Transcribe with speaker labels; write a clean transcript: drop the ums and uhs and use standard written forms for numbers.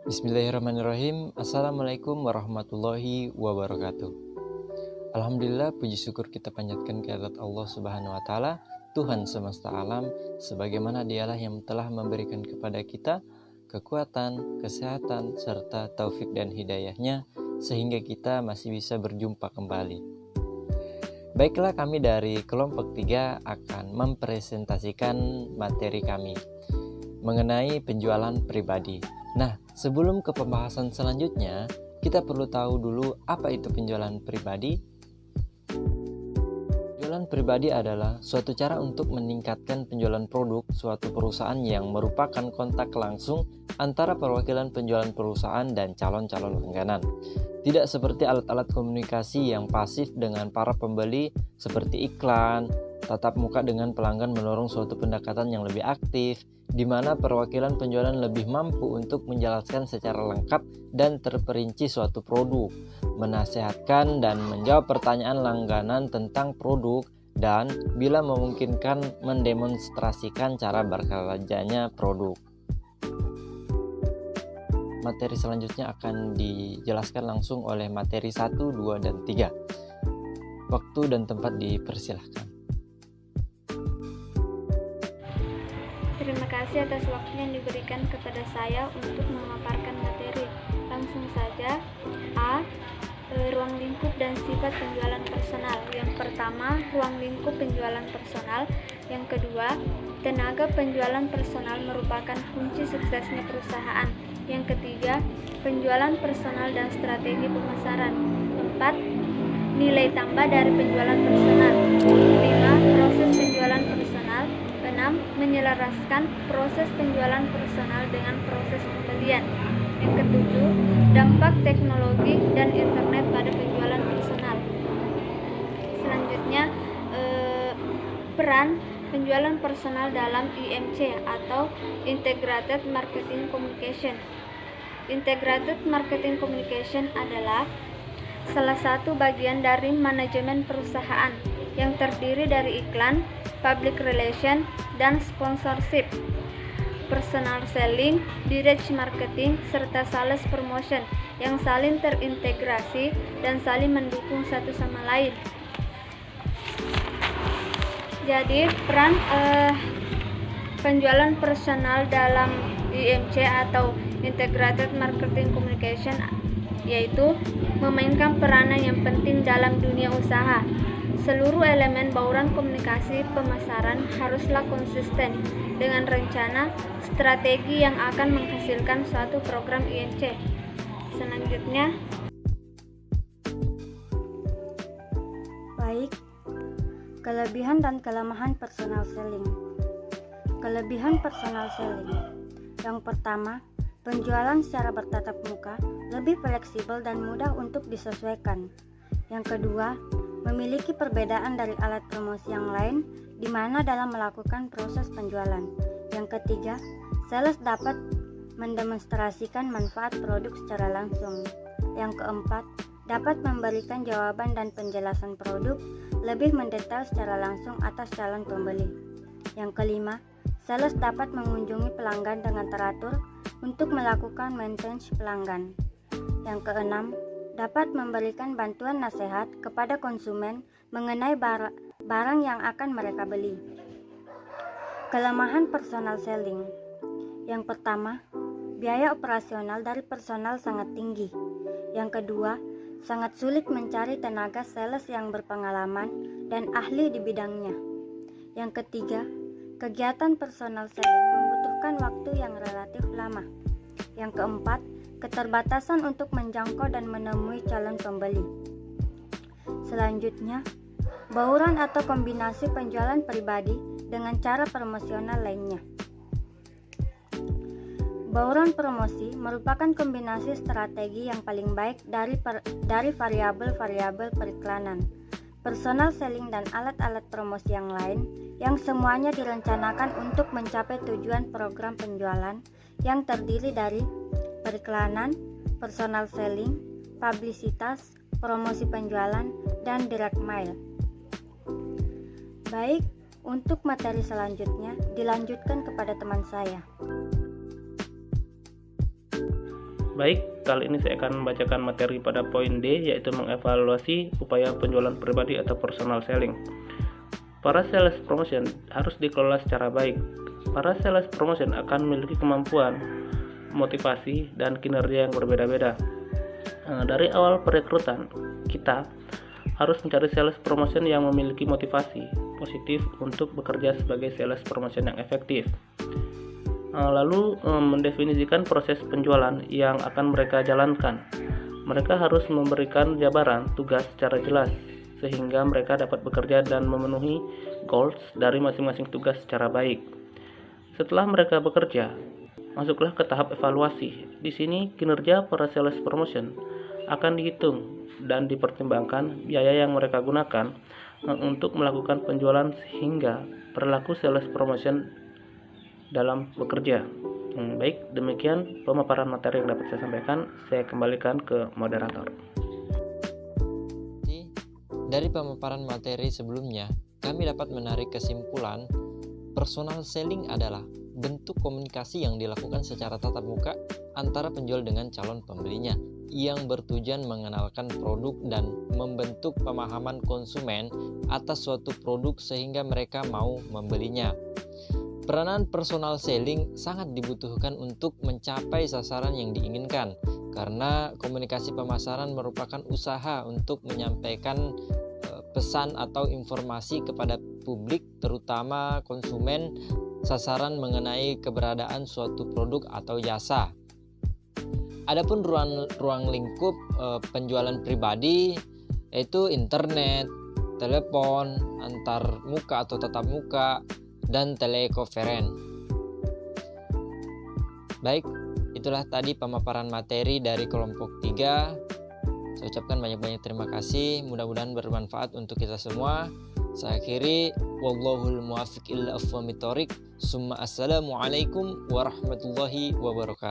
Speaker 1: Bismillahirrahmanirrahim. Assalamualaikum warahmatullahi wabarakatuh. Alhamdulillah, puji syukur kita panjatkan kehadirat Allah Subhanahu wa taala, Tuhan semesta alam, sebagaimana Dialah yang telah memberikan kepada kita kekuatan, kesehatan, serta taufik dan hidayahnya sehingga kita masih bisa berjumpa kembali. Baiklah, kami dari kelompok 3 akan mempresentasikan materi kami mengenai penjualan pribadi. Nah, sebelum ke pembahasan selanjutnya, kita perlu tahu dulu apa itu penjualan pribadi. Penjualan pribadi adalah suatu cara untuk meningkatkan penjualan produk suatu perusahaan yang merupakan kontak langsung antara perwakilan penjualan perusahaan dan calon-calon langganan. Tidak seperti alat-alat komunikasi yang pasif dengan para pembeli seperti iklan, tatap muka dengan pelanggan mendorong suatu pendekatan yang lebih aktif, di mana perwakilan penjualan lebih mampu untuk menjelaskan secara lengkap dan terperinci suatu produk, menasehatkan dan menjawab pertanyaan langganan tentang produk, dan bila memungkinkan mendemonstrasikan cara bekerjanya produk. Materi selanjutnya akan dijelaskan langsung oleh materi 1, 2, dan 3. Waktu dan tempat dipersilahkan.
Speaker 2: Terima kasih atas waktu yang diberikan kepada saya untuk memaparkan materi. Langsung saja. A. Ruang lingkup dan sifat penjualan personal. Yang pertama, ruang lingkup penjualan personal. Yang kedua, tenaga penjualan personal merupakan kunci suksesnya perusahaan. Yang ketiga, penjualan personal dan strategi pemasaran. 4. Nilai tambah dari penjualan personal. 5. Proses penjualan personal. 6. Menyelaraskan proses penjualan personal dengan proses pembelian. Yang ketujuh, dampak teknologi dan internet pada penjualan personal. Selanjutnya, peran penjualan personal dalam IMC atau Integrated Marketing Communication. Integrated Marketing Communication adalah salah satu bagian dari manajemen perusahaan yang terdiri dari iklan, public relation, dan sponsorship, personal selling, direct marketing, serta sales promotion yang saling terintegrasi dan saling mendukung satu sama lain. Jadi, peran penjualan personal dalam IMC atau Integrated Marketing Communication yaitu memainkan peranan yang penting dalam dunia usaha. Seluruh elemen bauran komunikasi pemasaran haruslah konsisten dengan rencana strategi yang akan menghasilkan suatu program IMC. Selanjutnya,
Speaker 3: baik, kelebihan dan kelemahan personal selling. Kelebihan personal selling. Yang pertama, penjualan secara bertatap muka lebih fleksibel dan mudah untuk disesuaikan. Yang kedua, memiliki perbedaan dari alat promosi yang lain di mana dalam melakukan proses penjualan. Yang ketiga, sales dapat mendemonstrasikan manfaat produk secara langsung. Yang keempat, dapat memberikan jawaban dan penjelasan produk lebih mendetail secara langsung atas calon pembeli. Yang kelima, sales dapat mengunjungi pelanggan dengan teratur untuk melakukan maintenance pelanggan. Yang keenam, dapat memberikan bantuan nasihat kepada konsumen mengenai barang yang akan mereka beli. Kelemahan personal selling. Yang pertama, biaya operasional dari personal sangat tinggi. Yang kedua, sangat sulit mencari tenaga sales yang berpengalaman dan ahli di bidangnya. Yang ketiga, kegiatan personal selling membutuhkan waktu yang relatif lama. Yang keempat, keterbatasan untuk menjangkau dan menemui calon pembeli. Selanjutnya, bauran atau kombinasi penjualan pribadi dengan cara promosional lainnya. Bauran promosi merupakan kombinasi strategi yang paling baik dari variabel-variabel periklanan, personal selling dan alat-alat promosi yang lain yang semuanya direncanakan untuk mencapai tujuan program penjualan yang terdiri dari periklanan, personal selling, publisitas, promosi penjualan, dan direct mail. Baik, untuk materi selanjutnya dilanjutkan kepada teman saya.
Speaker 4: Baik, kali ini saya akan membacakan materi pada poin D, yaitu mengevaluasi upaya penjualan pribadi atau personal selling. Para sales promotion harus dikelola secara baik. Para sales promotion akan memiliki kemampuan, motivasi, dan kinerja yang berbeda-beda. Dari awal perekrutan, kita harus mencari sales promotion yang memiliki motivasi positif untuk bekerja sebagai sales promotion yang efektif. Lalu mendefinisikan proses penjualan yang akan mereka jalankan. Mereka harus memberikan jabaran tugas secara jelas sehingga mereka dapat bekerja dan memenuhi goals dari masing-masing tugas secara baik. Setelah mereka bekerja, masuklah ke tahap evaluasi. Di sini kinerja para sales promotion akan dihitung dan dipertimbangkan biaya yang mereka gunakan untuk melakukan penjualan sehingga perilaku sales promotion dalam bekerja. Baik, demikian pemaparan materi yang dapat saya sampaikan. Saya kembalikan ke moderator.
Speaker 1: Dari pemaparan materi sebelumnya, kami dapat menarik kesimpulan personal selling adalah bentuk komunikasi yang dilakukan secara tatap muka antara penjual dengan calon pembelinya yang bertujuan mengenalkan produk dan membentuk pemahaman konsumen atas suatu produk sehingga mereka mau membelinya. Peranan personal selling sangat dibutuhkan untuk mencapai sasaran yang diinginkan, karena komunikasi pemasaran merupakan usaha untuk menyampaikan pesan atau informasi kepada publik, terutama konsumen sasaran mengenai keberadaan suatu produk atau jasa. Adapun ruang lingkup penjualan pribadi yaitu internet, telepon, antar muka atau tatap muka, dan telekonferen. Baik, itulah tadi pemaparan materi dari kelompok 3. Saya ucapkan banyak-banyak terima kasih, mudah-mudahan bermanfaat untuk kita semua. Saya akhiri, wallahul muwaffiq ila aqwamit thoriq. Summa assalamualaikum warahmatullahi wabarakatuh.